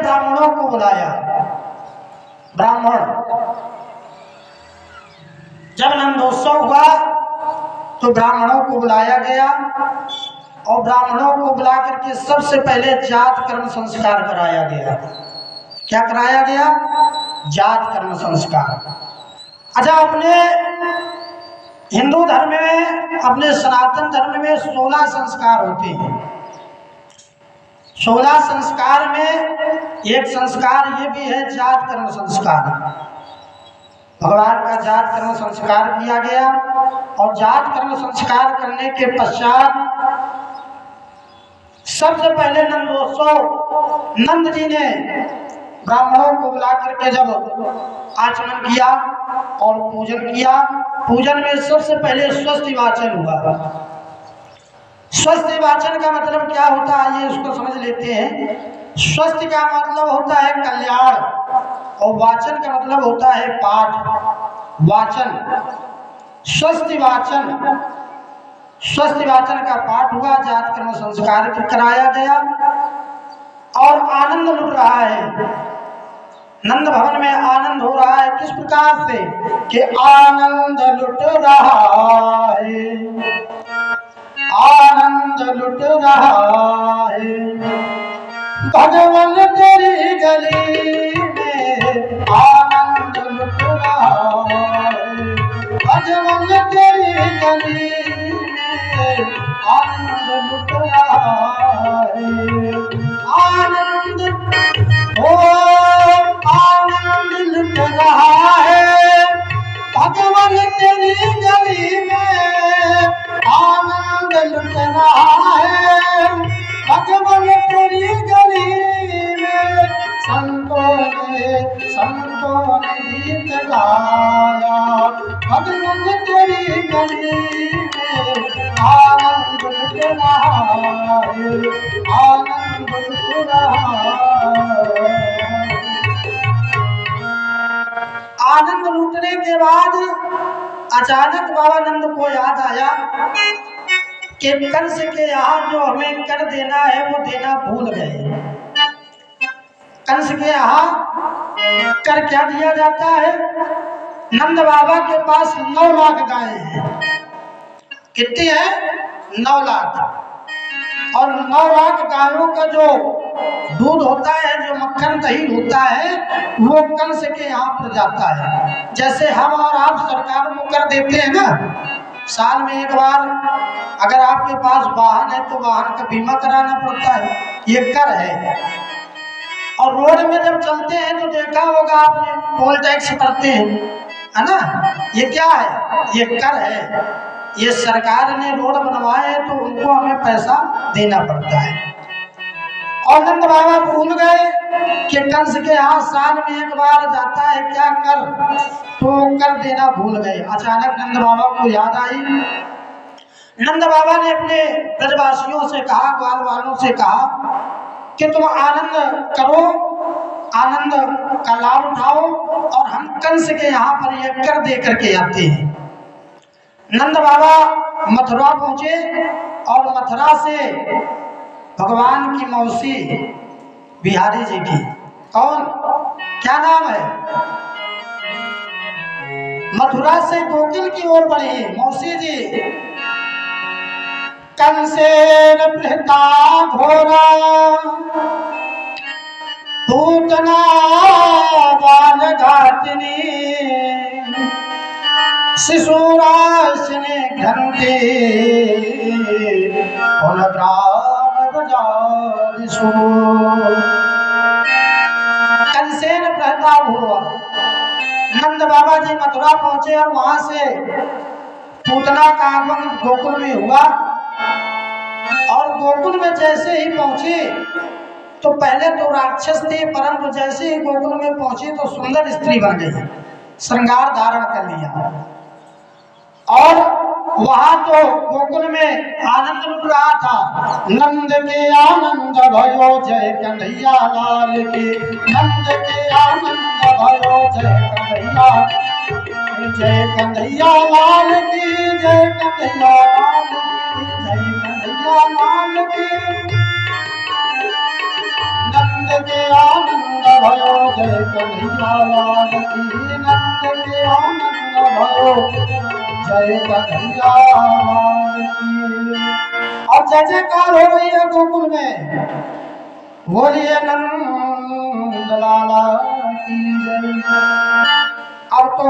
ब्राह्मणों को बुलाया। ब्राह्मण, जब नंदोत्सव हुआ तो ब्राह्मणों को बुलाया गया और ब्राह्मणों को बुला करके सबसे पहले जात कर्म संस्कार कराया गया। क्या कराया गया? जात कर्म संस्कार। अच्छा, अपने हिंदू धर्म में, अपने सनातन धर्म में 16 संस्कार होते हैं। 16 संस्कार में एक संस्कार ये भी है जात कर्म संस्कार। भगवान का जात कर्म संस्कार किया गया और जात कर्म संस्कार करने के पश्चात सबसे पहले नंदोत्सव, नंद जी ने ब्राह्मणों को बुला करके जब आचमन किया और पूजन किया, पूजन में सबसे पहले स्वस्ति वाचन हुआ। स्वस्ति वाचन का मतलब क्या होता है, ये उसको समझ लेते हैं। स्वस्ति का मतलब होता है कल्याण और वाचन का मतलब होता है पाठ। वाचन, स्वस्ति वाचन, स्वस्ति वाचन का पाठ हुआ, जात कर्म संस्कार कराया गया और आनंद लुट रहा है। नंद भवन में आनंद हो रहा है। किस प्रकार से कि आनंद लुट रहा है, आनंद लुट रहा है भगवान तेरी गली में, आनंद लुट रहा है भगवान तेरी गली में, आनंद लुट रहा है। आनंद ओ आनंद लुट रहा है भगवान तेरी गली में, आनंद लुट रहा है भगवान तेरी गली में। संतों ने गीत गाया भगवान तेरी गली में, आनंद लुट रहा है, आनंद लुट रहा है। आनंद लूटने के बाद अचानक बाबा नंद को याद आया कि कंस के यहाँ जो हमें कर देना है वो देना भूल गए। कंस के यहाँ कर क्या दिया जाता है? नंद बाबा के पास 9 लाख गायें हैं। कितनी है? 9 लाख। और 9 लाख गायों का जो दूध होता है, जो मक्खन दही होता है, वो कंस के यहाँ पर जाता है। जैसे हम और आप सरकार को कर देते हैं ना, साल में एक बार अगर आपके पास वाहन है तो वाहन का बीमा कराना पड़ता है, ये कर है। और रोड में जब चलते हैं तो देखा होगा आपने, टोल टैक्स करते हैं, है ना? ये क्या है? ये कर है। ये सरकार ने रोड बनवाए हैं तो उनको हमें पैसा देना पड़ता है। और नंद बाबा भूल गए कि कंस के यहाँ साल में एक बार जाता है क्या कर, तो कर देना भूल गए। अचानक नंद बाबा को याद आई। नंद बाबा ने अपने ब्रजवासियों से कहा, ग्वाल वालों से कहा कि तुम आनंद करो, आनंद का लाभ उठाओ और हम कंस के यहाँ पर ये कर दे करके आते हैं। नंद बाबा मथुरा पहुंचे और मथुरा से भगवान की मौसी बिहारी जी की, कौन, क्या नाम है, मथुरा से गोकुल की ओर बढ़ी मौसी जी। कंसेन प्रहता घोरा पूतना बाल घातिनी, शिशुराशने घंटे कंसेन प्रहता घोरा। नंद बाबा जी मथुरा पहुंचे और वहां से पूतना का आगमन गोकुल में हुआ। और गोकुल में जैसे ही पहुंचे तो पहले तो राक्षस थे, परंतु जैसे ही गोकुल में पहुंचे तो सुंदर स्त्री बन गई, श्रृंगार धारण कर लिया। और वहां तो गोकुल में आनंद लुट रहा था। नंद के आनंद भयो जय कन्हैया लाल के, नंद के आनंद भयो जय कन्हैया, जय कन्हैया लाल की, जय कन्हैया लाल की, जय कन्हैया लाल की। नंद के आनंद गए कन्हैया और जय जयकार हो रही है गोकुल में, बोलिए नंद लाला की जय। अब तो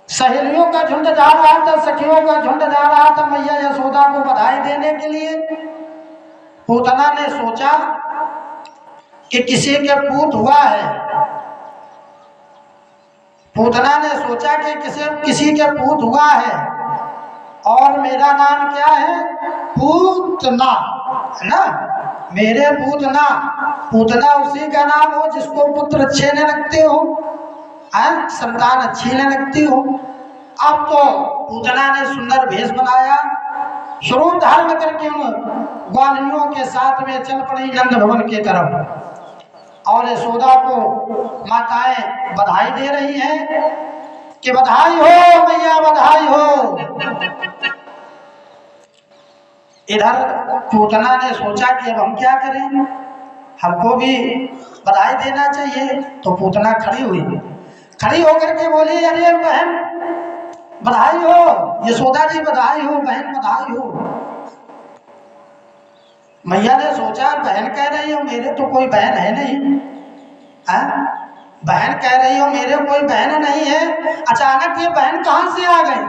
सहेलियों का झुंड जा रहा था, सखियों का झुंड जा रहा था मैया यशोदा को बधाई देने के लिए। पूतना ने सोचा कि किसी के पूत हुआ है, पूतना ने सोचा कि किसी के पूत हुआ है और मेरा नाम क्या है, पूतना, है ना, मेरे पूतना। पूतना उसी का नाम हो जिसको पुत्र अच्छे न लगते हो, संतान अच्छी न लगती हो। अब तो पूतना ने सुंदर भेष बनाया, स्वरूप धारण करके उन ग्वालियों के साथ में चल पड़ी नंद भवन के तरफ। और यशोदा को माताएं बधाई दे रही हैं कि बधाई हो मैया, बधाई हो। इधर पूतना ने सोचा कि अब हम क्या करें, हमको भी बधाई देना चाहिए। तो पूतना खड़ी हुई, खड़ी होकर के बोली, अरे बहन बधाई हो, यशोदा जी बधाई हो, बहन बधाई हो। मैया ने सोचा बहन कह रही हो, मेरे तो कोई बहन है नहीं, बहन कह रही हो, मेरे कोई बहन नहीं है, अचानक ये बहन कहां से आ गई।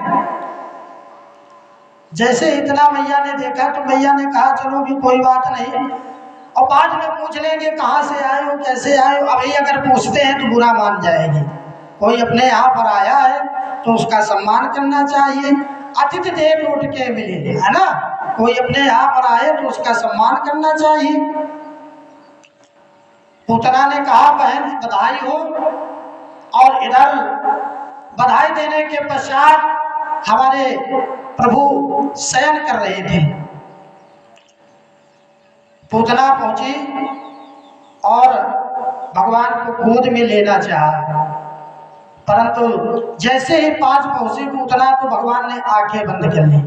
जैसे इतना मैया ने देखा तो मैया ने कहा चलो भी कोई बात नहीं, और बाद में पूछ लेंगे कहाँ से आए हो, कैसे आए हो। अभी अगर पूछते हैं तो बुरा मान जाएगी। कोई अपने यहाँ पर आया है तो उसका सम्मान करना चाहिए, अतिथि देव उठ के मिले, है ना, कोई अपने यहाँ पर आए तो उसका सम्मान करना चाहिए। पूतना ने कहा बहन बधाई हो। और इधर बधाई देने के पश्चात हमारे प्रभु शयन कर रहे थे। पूतना पहुंची और भगवान को गोद में लेना चाहा, परंतु जैसे ही पास पहुंची पूतना तो भगवान ने आंखें बंद कर ली।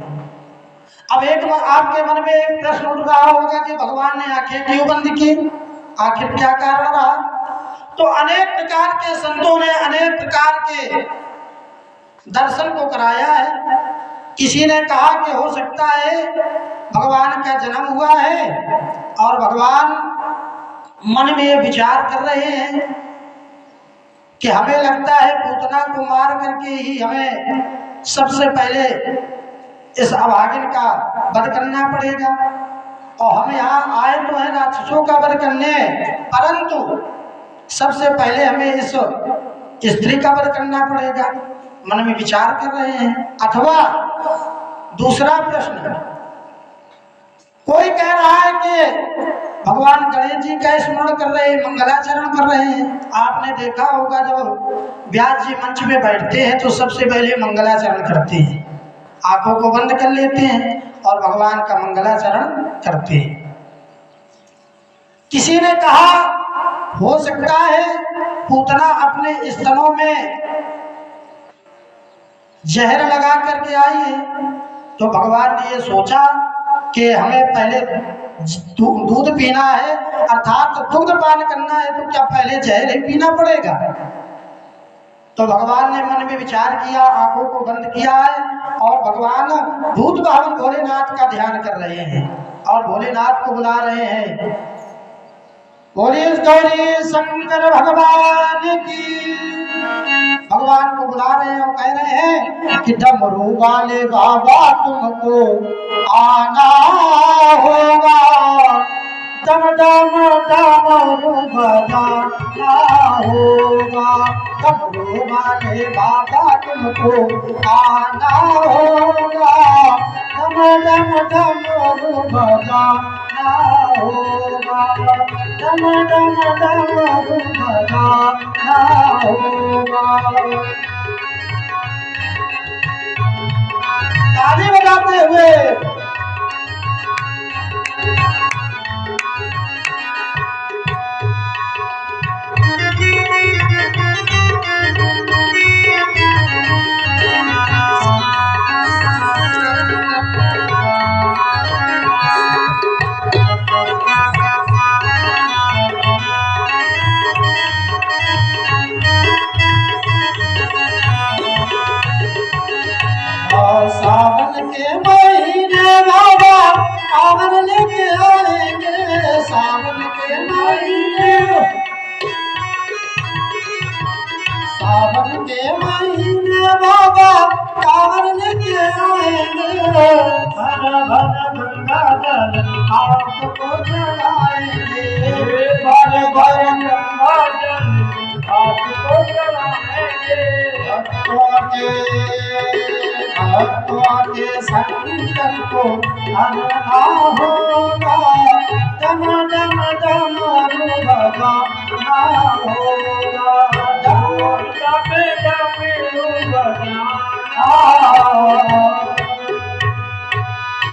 अब आपके मन में एक प्रश्न उठ रहा होगा कि भगवान ने आंखें क्यों बंद की, आखिर क्या कारण रहा। तो अनेक प्रकार के संतों ने अनेक प्रकार के दर्शन को कराया है। किसी ने कहा कि हो सकता है भगवान का जन्म हुआ है और भगवान मन में विचार कर रहे हैं कि हमें लगता है पूतना को मार करके ही हमें सबसे पहले इस अभागिन का वध करना पड़ेगा, और हम यहाँ आए तो हैं राक्षसों का वध करने, परंतु सबसे पहले हमें इस स्त्री का वध करना पड़ेगा। मन में विचार कर रहे हैं। अथवा दूसरा प्रश्न, कोई कह रहा है कि भगवान गणेश जी का स्मरण कर रहे हैं, मंगलाचरण कर रहे हैं। आपने देखा होगा जब व्यास जी मंच में बैठते हैं तो सबसे पहले मंगलाचरण करते हैं, आंखों को बंद कर लेते हैं और भगवान का मंगलाचरण करते हैं। किसी ने कहा हो सकता है पूतना अपने स्तनों में जहर लगा करके आई है, तो भगवान ने ये सोचा कि हमें पहले दूध पीना है, अर्थात दुग्ध पान करना है, तो क्या पहले जहर ही पीना पड़ेगा। तो भगवान ने मन में विचार किया, आंखों को बंद किया है और भगवान भूत भावन भोलेनाथ का ध्यान कर रहे हैं और भोलेनाथ को बुला रहे हैं। बोलिए गौरी शंकर भगवान की। भगवान को बुला रहे हैं और कह रहे हैं कि डमरू वाले बाबा तुमको आना होगा, डम डम डमरू बजाना होगा, डमरू वाले बाबा तुमको आना होगा, डम डम डमरू बजाना होगा, डम डम डमरू बजाना होगा। ताली बजाते हुए भक्तों के संकट को हरना होगा, डम डम डमरू बजाना होगा, डम डम डमरू बजाना